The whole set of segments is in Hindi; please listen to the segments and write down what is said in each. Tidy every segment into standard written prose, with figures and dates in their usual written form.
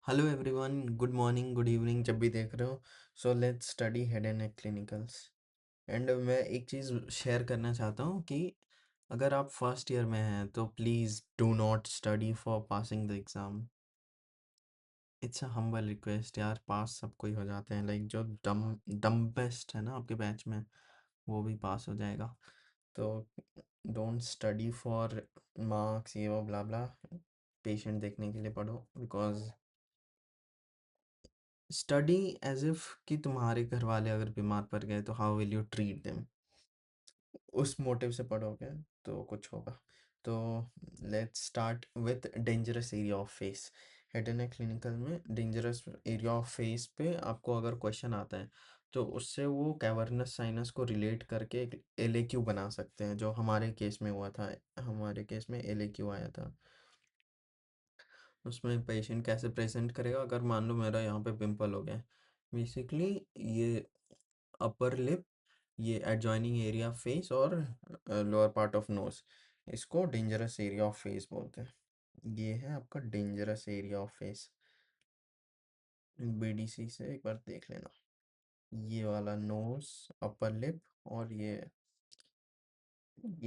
Hello everyone, good morning, good evening जब भी देख रहे हो। So let's study head and neck clinicals. And मैं एक चीज़ शेयर करना चाहता हूँ कि अगर आप फर्स्ट ईयर में हैं तो please do not study for passing the exam. It's a humble request यार, पास सब कोई हो जाते हैं। लाइक जो डम्बेस्ट है ना आपके बैच में, वो भी पास हो जाएगा। तो डोंट स्टडी फॉर मार्क्स, ये वो ब्ला ब्ला। पेशेंट देखने के लिए पढ़ो, बिकॉज स्टडी एज इफ कि तुम्हारे घर वाले अगर बीमार पड़ गए तो how will you treat them, उस मोटिव से पढ़ोगे तो कुछ होगा। तो let's start with dangerous area of face. Head and neck clinical में डेंजरस एरिया ऑफ फेस पे आपको अगर क्वेश्चन आता है तो उससे वो कैवर्नस साइनस को रिलेट करके एक एलएक्यू बना सकते हैं, जो हमारे केस में हुआ था। हमारे केस में एलएक्यू आया था। उसमें पेशेंट कैसे प्रेजेंट करेगा, अगर मान लो मेरा यहाँ पे पिंपल हो गया, बेसिकली ये अपर लिप, ये एडजॉइनिंग एरिया फेस और लोअर पार्ट ऑफ नोज, इसको डेंजरस एरिया ऑफ फेस बोलते हैं। ये है आपका dangerous area of face. BDC से एक बार देख लेना, ये वाला नोज, अपर लिप और ये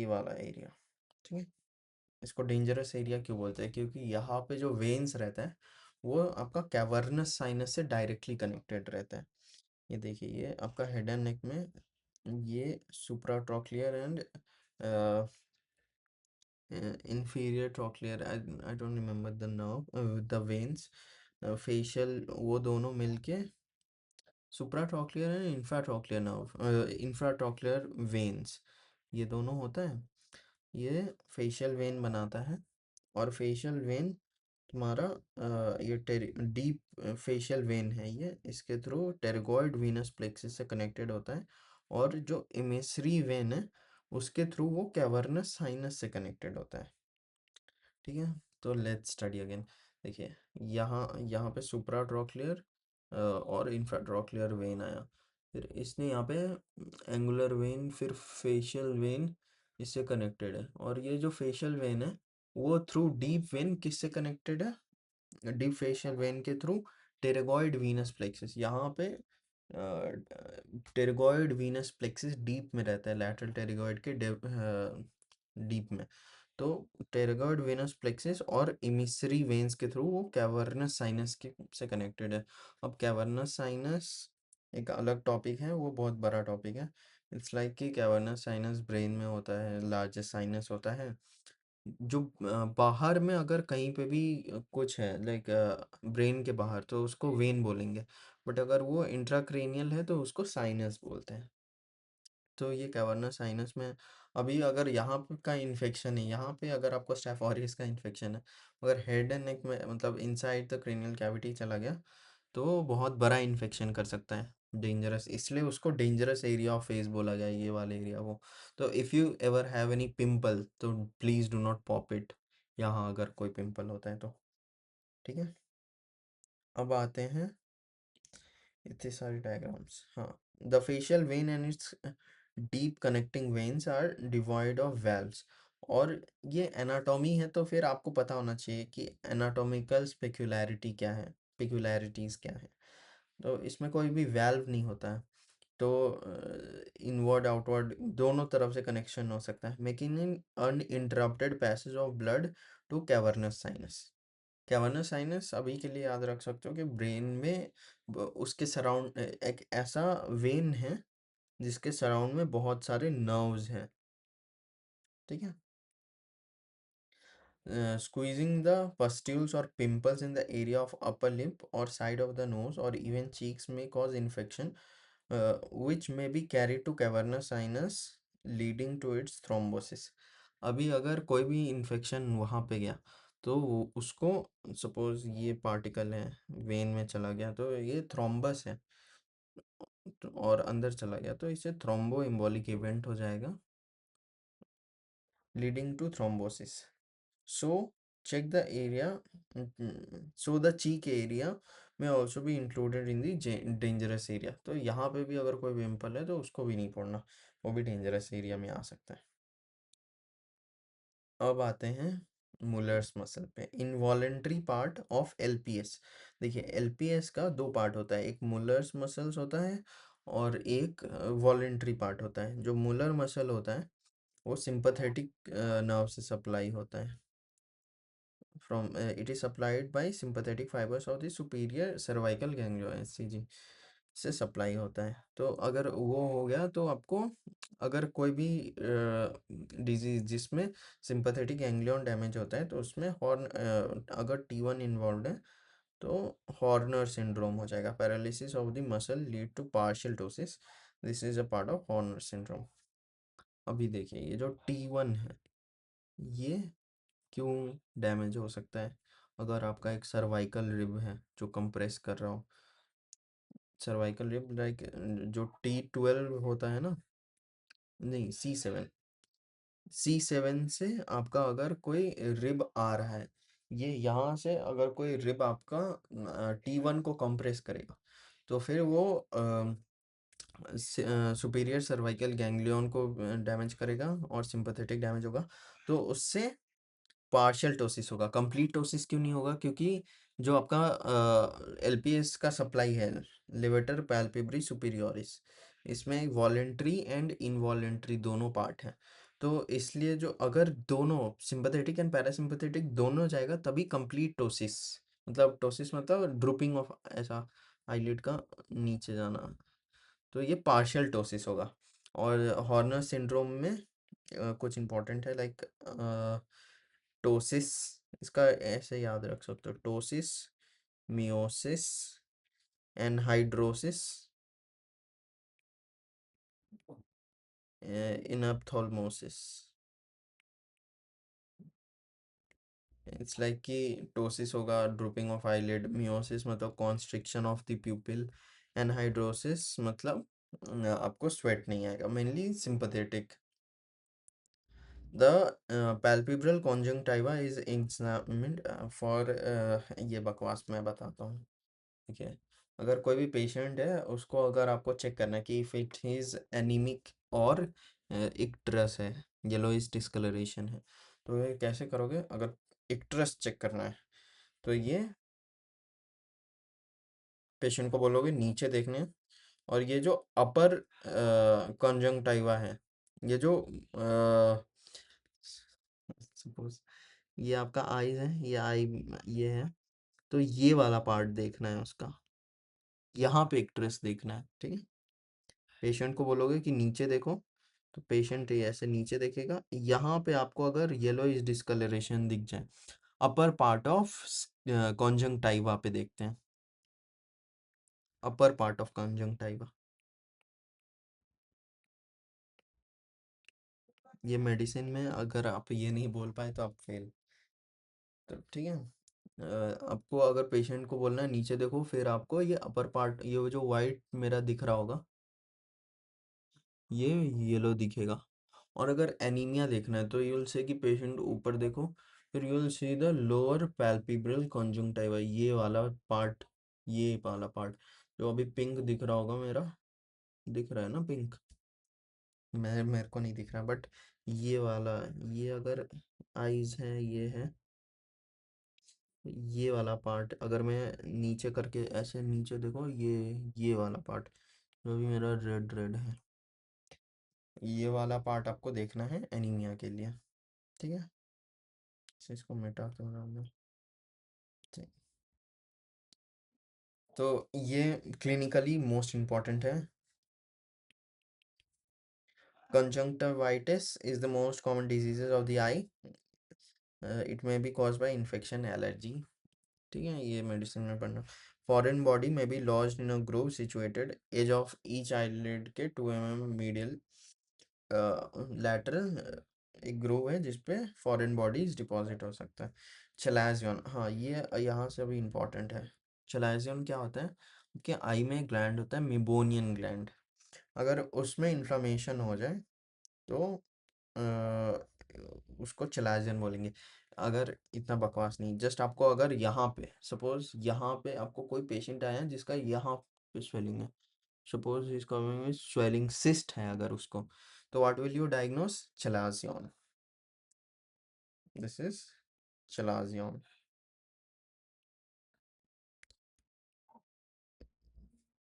वाला एरिया। ठीक है। इसको डेंजरस एरिया क्यों बोलते हैं? क्योंकि यहाँ पे जो वेन्स रहता है वो आपका कैवर्नस साइनस से डायरेक्टली कनेक्टेड रहता है। ये देखिए, ये आपका हेड एंड नेक में ये सुप्राट्रॉक्लियर and inferior trochlear, I don't remember the nerve, the veins, facial, वो दोनों मिलके सुप्राट्रॉक्लियर एंड इंफ्राट्रॉक्लियर नर्व, इंफ्राट्रॉक्लियर वेन्स, ये दोनों होता है। ये फेशियल वेन बनाता है। और फेशियल वेन तुम्हारा ये डीप फेशियल वेन है, ये इसके थ्रू टेरगॉइड वीनस प्लेक्सिस से कनेक्टेड होता है। और जो इमेसरी वेन है उसके थ्रू वो कैवर्नस साइनस से कनेक्टेड होता है। ठीक है। तो लेट्स स्टडी अगेन। देखिए, यहाँ यहाँ पे सुप्राट्रॉक्लियर और इंफ्राट्रॉक्लियर वेन आया, फिर इसने यहाँ पे एंगुलर वेन, फिर फेशियल वेन इससे कनेक्टेड है। और ये जो फेशियल वेन है वो थ्रू डीप वेन किससे कनेक्टेड है? डीप फेशियल वेन के थ्रू टेरेगॉइड वीनस प्लेक्सिस। यहाँ पे टेरेगॉइड वीनस प्लेक्सिस डीप में रहता है, लैटरल टेरेगॉइड के डीप में। तो टेरेगॉइड वेनस प्लेक्सिस और इमिसरी वेन्स के थ्रू वो कैवर्नस साइनस के से कनेक्टेड है। अब कैवर्नस साइनस एक अलग टॉपिक है, वो बहुत बड़ा टॉपिक है। इट्स लाइक कि कैवर्नस साइनस ब्रेन में होता है, लार्जेस्ट साइनस होता है। जो बाहर में अगर कहीं पे भी कुछ है, लाइक ब्रेन के बाहर, तो उसको वेन बोलेंगे। बट अगर वो इंट्राक्रेनियल है तो उसको साइनस बोलते हैं। तो ये कैवर्नस साइनस में अभी अगर यहाँ पे का इन्फेक्शन है, यहाँ पे अगर आपको स्टेफ ऑरियस का इन्फेक्शन है, अगर हेड एंड नेक में मतलब इनसाइड द क्रेनियल कैविटी चला गया तो वो बहुत बड़ा इन्फेक्शन कर सकता है, डेंजरस। इसलिए उसको डेंजरस एरिया ऑफ फेस बोला गया है, ये वाला एरिया वो। तो if you ever have any pimple तो please do not pop it, यहाँ अगर कोई पिंपल होता है तो। ठीक है। अब आते हैं इतने सारे डायग्राम्स। हाँ, the facial vein and its deep connecting veins are devoid of valves. और ये एनाटॉमी है तो फिर आपको पता होना चाहिए कि एनाटॉमिकल स्पेक्युलैरिटी क्या है, पेक्युलैरिटीज क्या है। तो इसमें कोई भी वेल्व नहीं होता है। तो इनवर्ड आउटवर्ड दोनों तरफ से कनेक्शन हो सकता है, making in uninterrupted passage of blood to cavernous sinus. Cavernous sinus अभी के लिए याद रख सकते हो कि ब्रेन में उसके सराउंड एक ऐसा वेन है जिसके सराउंड में बहुत सारे नर्व्स हैं। ठीक है। Squeezing the pustules or pimples in the area of upper lip or side of the nose or even cheeks may cause infection, which may be carried to cavernous sinus leading to its thrombosis. अभी अगर कोई भी इन्फेक्शन वहाँ पे गया तो उसको, सपोज ये पार्टिकल है वेन में चला गया तो ये थ्रोम्बस है, और अंदर चला गया तो इसे थ्रोम्बो एम्बोलिक इवेंट हो जाएगा, leading to thrombosis. So check the area. So the cheek area may also be included in the dangerous area. तो यहाँ पे भी अगर कोई पिंपल है तो उसको भी नहीं पढ़ना, वो भी डेंजरस एरिया में आ सकता है। अब आते हैं मुलर्स मसल पे इनवॉलेंट्री पार्ट ऑफ एलपीएस। देखिए एलपीएस का दो पार्ट होता है, एक मुलर्स मसल्स होता है और एक वॉलेंट्री पार्ट होता है। जो मुलर मसल होता है वो सिंपैथेटिक नर्व से सप्लाई होता है। From it is supplied by sympathetic fibers of the superior cervical ganglion SCG से सप्लाई होता है। तो अगर वो हो गया तो आपको अगर कोई भी डिजीज जिसमें सिंपैथेटिक गैंग्लियन डैमेज होता है तो उसमें हॉर्न अगर T1 इन्वॉल्व है तो हॉर्नर सिंड्रोम हो जाएगा। Paralysis of the muscle lead to partial ptosis, this is a part of Horner syndrome. अभी देखिए ये जो T1 है ये क्यों डैमेज हो सकता है? अगर आपका एक सर्वाइकल रिब है जो कंप्रेस कर रहा हो, सर्वाइकल रिब लाइक जो T12 होता है ना, नहीं C7 से आपका अगर कोई रिब आ रहा है, ये यहाँ से अगर कोई रिब आपका T1 को कंप्रेस करेगा तो फिर वो सुपीरियर सर्वाइकल गैंग्लियन को डैमेज करेगा और सिंपैथेटिक डैमेज होगा, तो उससे पार्शियल टोसिस होगा। कंप्लीट टोसिस क्यों नहीं होगा? क्योंकि जो आपका एलपीएस का सप्लाई है, लेवेटर पैल्पेब्री सुपीरियोरिस, इसमें वॉलेंट्री एंड इनवॉलेंट्री दोनों पार्ट हैं। तो इसलिए जो अगर दोनों सिंपैथेटिक एंड पैरासिम्पैथेटिक दोनों जाएगा तभी कंप्लीट टोसिस, मतलब टोसिस मतलब ड्रूपिंग ऑफ ऐसा आईलिड का नीचे जाना, तो ये पार्शियल टोसिस होगा। और हॉर्नर सिंड्रोम में कुछ इंपॉर्टेंट है लाइक टोसिस, इसका ऐसे याद रख सकते हो, ptosis, miosis and hydrosis, enophthalmos. It's like कि टोसिस होगा ड्रूपिंग ऑफ आईलिड, मियोसिस मतलब constriction of the pupil and hydrosis मतलब आपको स्वेट नहीं आएगा, mainly sympathetic. The palpebral conjunctiva is examined for ये बकवास मैं बताता हूँ, ठीक है। अगर कोई भी पेशेंट है उसको अगर आपको चेक करना है कि इफ इट इज एनीमिक और इक्ट्रस है, येलोइश डिस्कलरेशन है, तो ये कैसे करोगे? अगर इक्ट्रस चेक करना है तो ये पेशेंट को बोलोगे नीचे देखने, और ये जो अपर कंजंक्टिवा है, ये जो सपोज ये आपका आईज है, ये आई ये है, तो ये वाला पार्ट देखना है उसका, यहाँ पे एक ट्रेस देखना है, ठीक है। पेशेंट को बोलोगे कि नीचे देखो तो पेशेंट ये ऐसे नीचे देखेगा, यहाँ पे आपको अगर येलोइश डिस्कलरेशन दिख जाए, अपर पार्ट ऑफ कॉन्जंक्टिवा पे देखते हैं, अपर पार्ट ऑफ कॉन्जंक्टिवा। ये मेडिसिन में अगर आप ये नहीं बोल पाए तो आप फेल। तो ठीक है, आपको अगर पेशेंट को बोलना है नीचे देखो, फिर आपको ये अपर पार्ट, ये जो वाइट मेरा दिख रहा होगा ये येलो दिखेगा। और अगर एनीमिया देखना है तो यू विल से कि पेशेंट ऊपर देखो, फिर you will see the lower palpebral conjunctiva, ये वाला पार्ट जो अभी पिंक दिख रहा होगा मेरा, दिख रहा है ना पिंक, मेरे को नहीं दिख रहा बट ये वाला, ये अगर आईज है ये है, ये वाला पार्ट अगर मैं नीचे करके ऐसे नीचे देखो, ये वाला पार्ट जो भी मेरा रेड रेड है, ये वाला पार्ट आपको देखना है एनीमिया के लिए, ठीक है। तो इसको मिटा के बनाऊंगा, ठीक। तो ये क्लिनिकली मोस्ट इम्पॉर्टेंट है। Conjunctivitis is the most common diseases of the eye, it may be cause by infection allergy, ठीक है, ये मेडिसिन में पढ़ना। Foreign body may be lodged in a groove situated edge of each eyelid के 2 mm मीडियल लैटरल, एक ग्रूव है जिसपे फॉरेन बॉडीज डिपॉजिट हो सकता है। चलाजियन, हाँ ये यहाँ से अभी इम्पोर्टेंट है। चलाजियन क्या होता है? कि आई में ग्लैंड होता है मेबोनियन ग्लैंड, अगर उसमें इन्फ्लामेशन हो जाए तो उसको चलाजियन बोलेंगे। अगर इतना बकवास नहीं, जस्ट आपको अगर यहाँ पे सपोज यहाँ पे आपको कोई पेशेंट आया है जिसका यहाँ पे स्वेलिंग है, suppose is coming with swelling cyst है अगर उसको, तो what will you diagnose? Chalazion, this is chalazion.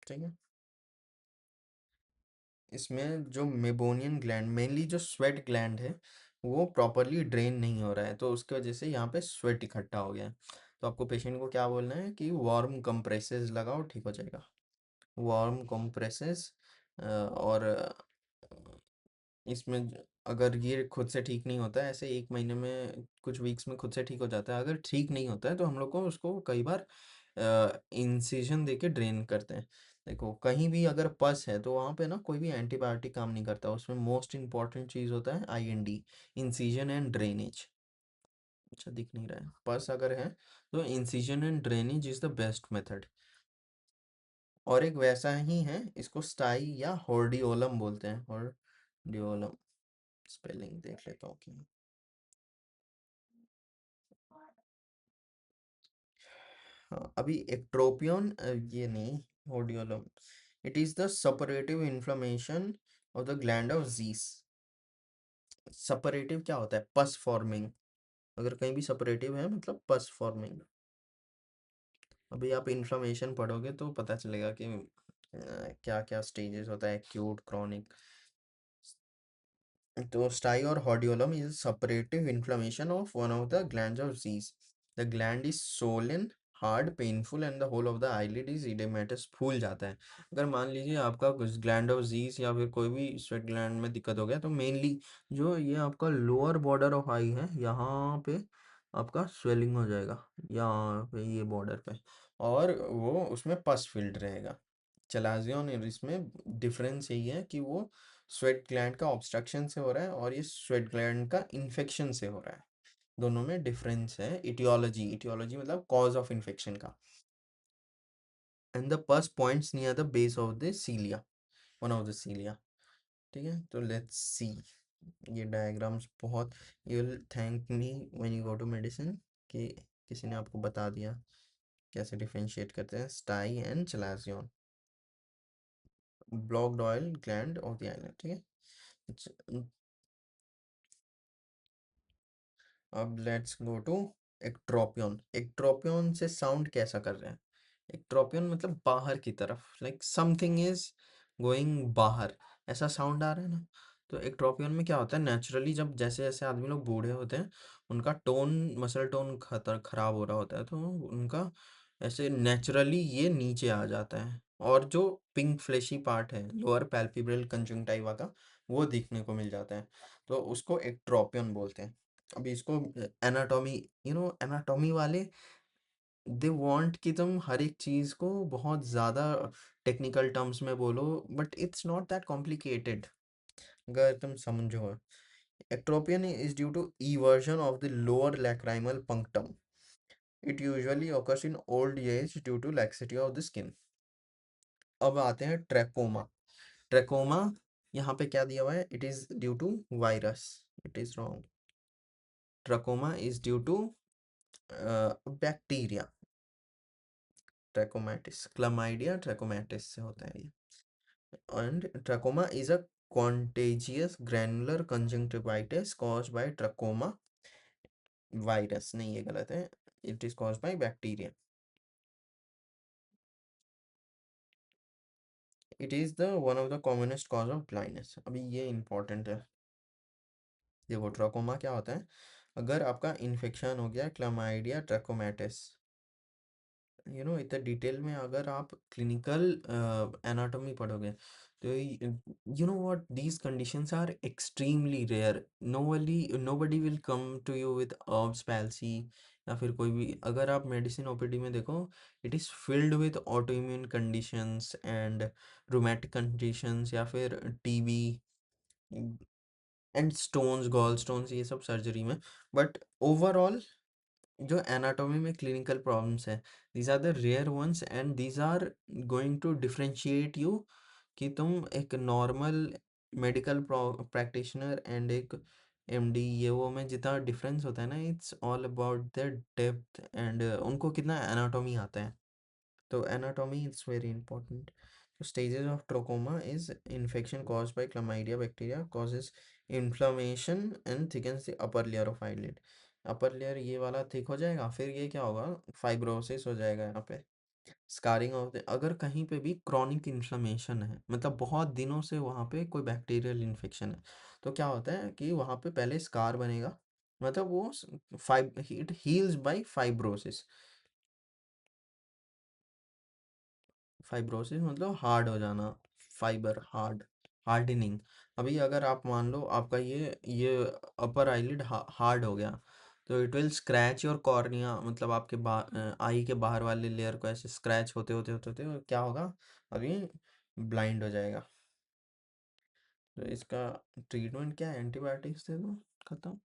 ठीक है। इसमें जो मेबोनियन ग्लैंड, मेनली जो स्वेट ग्लैंड है, वो प्रॉपरली ड्रेन नहीं हो रहा है, तो उसकी वजह से यहाँ पे स्वेट इकट्ठा हो गया है। तो आपको पेशेंट को क्या बोलना है कि वार्म कंप्रेसेस लगाओ, ठीक हो जाएगा। Warm compresses. और इसमें अगर ये खुद से ठीक नहीं होता है, ऐसे 1 महीने में, कुछ वीक्स में खुद से ठीक हो जाता है, अगर ठीक नहीं होता है तो हम लोग को उसको कई बार इंसिजन दे के ड्रेन करते हैं। देखो कहीं भी अगर पस है तो वहाँ पे ना कोई भी एंटीबायोटिक काम नहीं करता, उसमें मोस्ट इंपॉर्टेंट चीज़ होता है IND, इंसिजन एंड ड्रेनेज। अच्छा दिख नहीं रहा है, पस अगर है तो incision and drainage is the best method. और एक वैसा ही है, इसको स्टाई या हॉर्डियोलम बोलते हैं, हॉर्डियोलम। स्पेलिंग देख लेता हूँ क्या है। हाँ, अभी एक्ट्रोपियन, ये नहीं, hordeolum. It is the suppurative inflammation of the gland of Zeis. Suppurative क्या होता है? पस फॉर्मिंग। अगर कहीं भी सपरेटिव है मतलब पस फॉर्मिंग। अभी आप इन्फ्लेमेशन पढ़ोगे तो पता चलेगा कि क्या क्या स्टेजेस होता है, एक्यूट, क्रॉनिक। तो स्टाई और हॉर्डियोलम is suppurative inflammation of one of the glands of disease. The gland is swollen, hard, painful and the whole of the eyelid is edematous, फूल जाता है। अगर मान लीजिए आपका कुछ ग्लैंड ऑफ disease या फिर कोई भी स्वेट ग्लैंड में दिक्कत हो गया, तो मेनली जो ये आपका लोअर बॉर्डर ऑफ आई है, यहाँ पे आपका स्वेलिंग हो जाएगा, यहाँ पे ये बॉर्डर पे, और वो उसमें पस फील्ड रहेगा। चलाजियन और इसमें डिफरेंस यही है कि वो स्वेट ग्लैंड का ऑब्स्ट्रक्शन से हो रहा है और ये स्वेट ग्लैंड का इन्फेक्शन से हो रहा है। दोनों में डिफरेंस है। इटियोलॉजी, इटियोलॉजी मतलब कॉज ऑफ इन्फेक्शन का। And the pus points near the base of the cilia, one of the cilia. ठीक है, तो लेट्स सी। ये डायग्राम्स बहुत, you will thank me when you go to medicine कि किसी ने आपको बता दिया कैसे डिफरेंशिएट करते हैं stye and chalazion. Blocked oil gland of the island. ठीक है। अच्छा, अब let's go to ectropion. Ectropion से साउंड कैसा कर रहे हैं? एक्ट्रोपियन मतलब बाहर की तरफ, लाइक समथिंग इज गोइंग बाहर, ऐसा साउंड आ रहा है ना। तो एक्ट्रोपियन में क्या होता है, नेचुरली जब जैसे जैसे आदमी लोग बूढ़े होते हैं, उनका टोन, मसल टोन खराब हो रहा होता है, तो उनका ऐसे नेचुरली ये नीचे आ जाता है, और जो पिंक फ्लेशी पार्ट है लोअर पैल्पिब्रल कंजंक्टिवा का, वो दिखने को मिल जाता है। तो उसको एक्ट्रोपियन बोलते हैं। अभी इसको एनाटॉमी, एनाटॉमी वाले दे वांट कि तुम हर एक चीज को बहुत ज्यादा टेक्निकल टर्म्स में बोलो, but it's not that complicated अगर तुम समझो। ectropion is due to eversion of the lower lacrimal punctum. It usually occurs in old age due to laxity of the skin. अब आते हैं ट्रैकोमा। ट्रैकोमा यहाँ पे क्या दिया हुआ है? It is due to virus. It is wrong. Trachoma is due to bacteria, trachomatis, chlamydia trachomatis से होता है ये। And trachoma is a contagious granular conjunctivitis caused by trachoma virus। नहीं, ये गलत है। It is caused by bacteria. It is the one of the commonest cause of blindness। अभी ये important है। देखो ट्रकोमा क्या होता है, अगर आपका इन्फेक्शन हो गया क्लमाइडिया ट्रैकोमैटिस, इतना डिटेल में अगर आप क्लिनिकल एनाटॉमी पढ़ोगे तो what, these conditions are extremely rare. Nobody will come to you with obs palsy, या फिर कोई भी, अगर आप मेडिसिन ओपीडी में देखो, it is filled with auto immune conditions and rheumatic conditions, या फिर TB and stones, gall stones, ये सब सर्जरी में। बट ओवरऑल जो एनाटॉमी में क्लिनिकल प्रॉब्लम्स है, these are the rare ones and these are going to differentiate you कि तुम एक नॉर्मल मेडिकल प्रैक्टिशनर एंड एक एमडी, ये वो में जितना डिफरेंस होता है ना, it's all about the depth and उनको कितना एनाटॉमी आता है। तो anatomy is very important. So stages of trachoma is infection caused by chlamydia bacteria causes inflammation and thickens the upper layer of eyelid. Upper layer ये वाला थिक हो जाएगा, फिर ये क्या होगा, फाइब्रोसिस हो जाएगा यहाँ पे, स्कारिंग ऑफ द, अगर कहीं पे भी क्रॉनिक इन्फ्लेमेशन है, मतलब बहुत दिनों से वहाँ पे कोई बैक्टीरियल इन्फेक्शन है, तो क्या होता है कि वहाँ पे पहले स्कार बनेगा, मतलब वो fib it heals by fibrosis. Fibrosis मतलब हार्ड हो जाना, फाइबर हार्ड, हार्डनिंग। अभी अगर आप मान लो आपका ये अपर आईलिड हार्ड हो गया, तो it will scratch your cornea, मतलब आपके आई के बाहर वाले लेयर को ऐसे स्क्रैच होते होते होते होते क्या होगा, अभी ब्लाइंड हो जाएगा। तो इसका ट्रीटमेंट क्या है, एंटीबायोटिक्स दे दो, खत्म।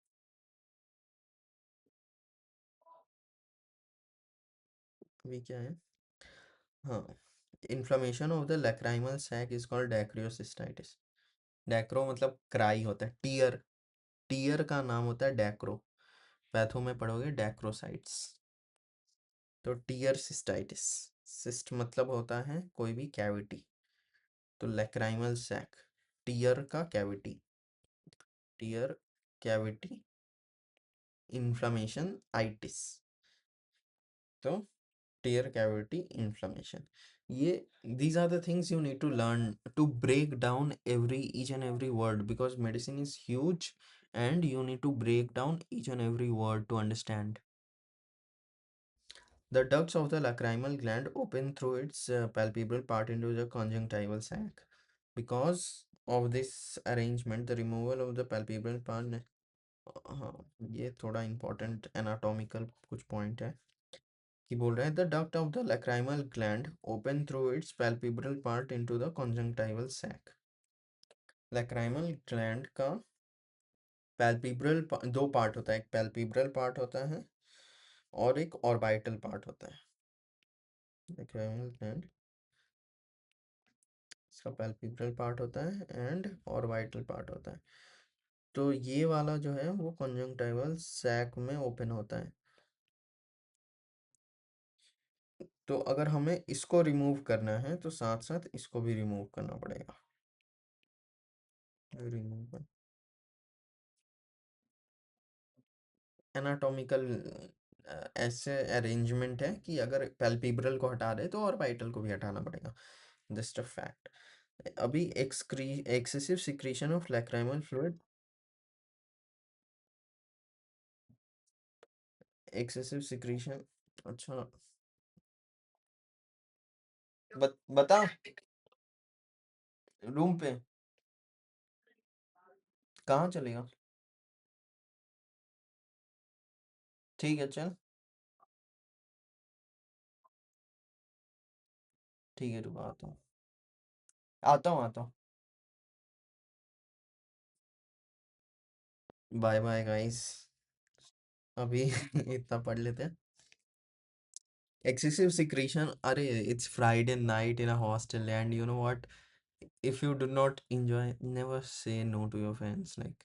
अभी क्या है, हाँ, inflammation of the lacrimal sac is called dacryocystitis. Dacryo मतलब क्राई होता है, टीयर, टीयर का नाम होता है डैक्रो, पैथो में पढ़ोगे डैक्रोसाइट्स। तो टीयर सिस्टाइटिस, सिस्ट मतलब होता है कोई भी कैविटी, तो लैक्राइमल सैक, टीयर का cavity, tear cavity inflammation itis, तो टीयर कैविटी इन्फ्लेमेशन, ये these are the things you need to learn to break down every each and every word, because medicine is huge and you need to break down each and every word to understand. The ducts of the lacrimal gland open through its palpebral part into the conjunctival sac. Because of this arrangement, the removal of the palpebral part, हाँ, ये थोड़ा important anatomical कुछ point है कि बोल रहा है the duct of the lacrimal gland open through its palpebral part into the conjunctival sac. lacrimal gland का palpebral दो पार्ट होता है, एक palpebral पार्ट होता है और एक orbital पार्ट होता है। lacrimal gland इसका पैल्पिब्रल पार्ट होता है एंड ऑर्बिटल पार्ट होता है। तो ये वाला जो है वो कंजंक्टिवल सैक में ओपन होता है। तो अगर हमें इसको रिमूव करना है तो साथ साथ इसको भी रिमूव करना पड़ेगा। रिमूव एनाटॉमिकल ऐसे अरेंजमेंट है कि अगर पैल्पिब्रल को हटा दे तो ऑर्बिटल को भी हटाना पड़ेगा, जस्ट अ फैक्ट। अभी excessive secretion of lacrimal fluid, excessive secretion, अच्छा, बता, रूम पे कहाँ चलेगा, ठीक है चल, ठीक है रुको आता हूँ, आता हूँ आता हूँ, बाय बाय गाइस, अभी इतना पढ़ लेते हैं। Excessive secretion, अरे it's Friday night in a hostel and you know what, if you do not enjoy, never say no to your friends, like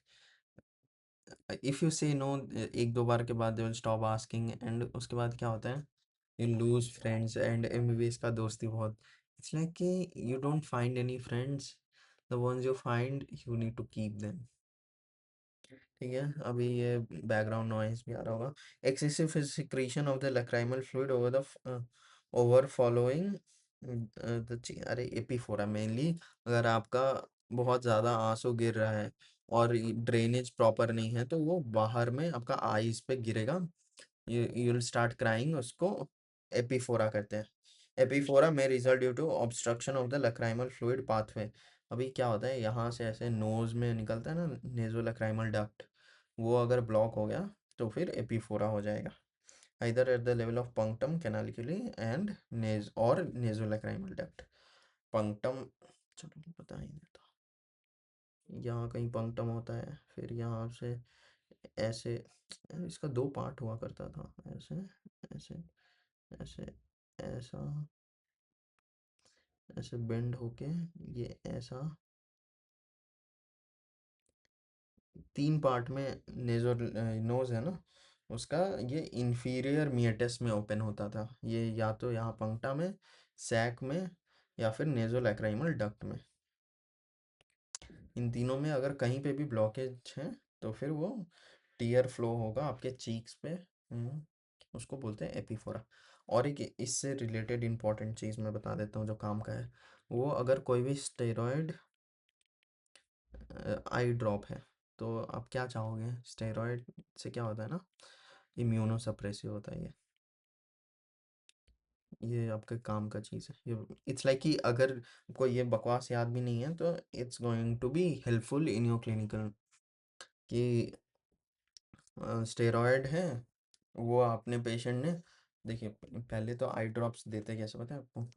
if you say no एक दो बार के बाद they will stop asking, and उसके बाद क्या होता है, you lose friends, and MBBS का दोस्ती बहुत, it's like कि you don't find any friends, the ones you find you need to keep them। ठीक है, अभी ये बैकग्राउंड नॉइज भी आ रहा होगा। Excessive secretion of the lacrimal fluid over the over following the, अरे एपीफोरा मेनली, अगर आपका बहुत ज़्यादा आंसू गिर रहा है और ड्रेनेज प्रॉपर नहीं है तो वो बाहर में आपका आईज पे गिरेगा, यू विल स्टार्ट क्राइंग, उसको एपीफोरा कहते हैं। एपीफोरा में result due to obstruction of the lacrimal fluid pathway. अभी क्या होता है, यहाँ से ऐसे नोज में निकलता है ना नेजोलैक्रिमल डक्ट, वो अगर ब्लॉक हो गया तो फिर एपीफोरा हो जाएगा, either at the level of punctum canaliculi and Naz और नेजोलैक्रिमल डक्ट। पंक्टम, चलो बता ही देता, यहाँ कहीं पंक्टम होता है, फिर यहाँ से ऐसे, इसका दो पार्ट हुआ करता था, ऐसे ऐसे ऐसे, ऐसा, ऐसे बेंड होके ये ऐसा, तीन पार्ट में नेजो नोज है ना उसका, ये इंफीरियर मियटस में ओपन होता था, ये या तो यहाँ पंक्टा में, सैक में, या फिर नेजोलैक्राइमल डक्ट में। इन तीनों में अगर कहीं पे भी ब्लॉकेज है तो फिर वो टीयर फ्लो होगा आपके चीक्स पे। उसको बोलते हैं एपिफोरा। और एक इससे रिलेटेड इंपॉर्टेंट चीज़ मैं बता देता हूँ जो काम का है। वो अगर कोई भी स्टेरॉयड आई ड्रॉप है, तो आप क्या चाहोगे? स्टेरॉयड से क्या होता है ना, इम्यूनो सप्रेसिव होता है ये आपके काम का चीज़ है ये। इट्स लाइक कि अगर कोई ये बकवास याद भी नहीं है तो it's going to be helpful in your clinical, कि स्टेरॉयड है, वो आपने पेशेंट ने, देखिए पहले तो आई ड्रॉप्स देते कैसे पता है आपको?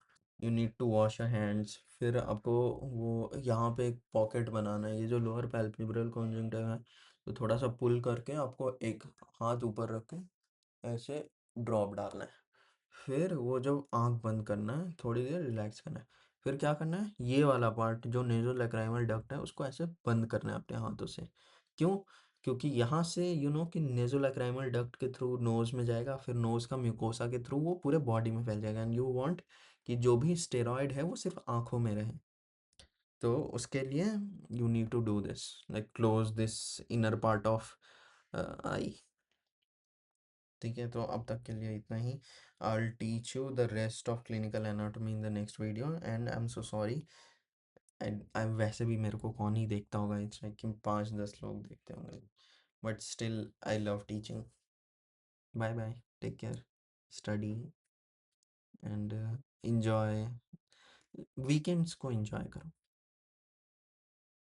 You need to wash your hands, फिर आपको वो यहाँ पे एक पॉकेट बनाना है, ये जो लोअर पैल्पेब्रल कॉन्जंक्टिवा है, तो थोड़ा सा पुल करके आपको एक हाथ ऊपर रख के ऐसे ड्रॉप डालना है। फिर वो जब आंख बंद करना है, थोड़ी देर रिलैक्स करना है, फिर क्या करना है, ये वाला पार्ट जो नेज़ोलैक्राइमल डक्ट है उसको ऐसे बंद करना है अपने हाथों से। क्यों? क्योंकि यहाँ से कि नेज़ोलैक्राइमल डक्ट के थ्रू नोज़ में जाएगा, फिर नोज़ का म्यूकोसा के थ्रू वो पूरे बॉडी में फैल जाएगा, एंड यू वांट कि जो भी स्टेरॉयड है वो सिर्फ आंखों में रहे। तो उसके लिए you need to do this, like close this inner part of eye. ठीक है, तो अब तक के लिए इतना ही। I'll teach you the rest of clinical anatomy in the next video, and I'm so sorry. I वैसे भी मेरे को कौन ही देखता होगा, इट्स लाइक कि 5-10 लोग देखते होंगे, but still I love teaching. Bye bye, take care, study and enjoy, weekends को enjoy करो।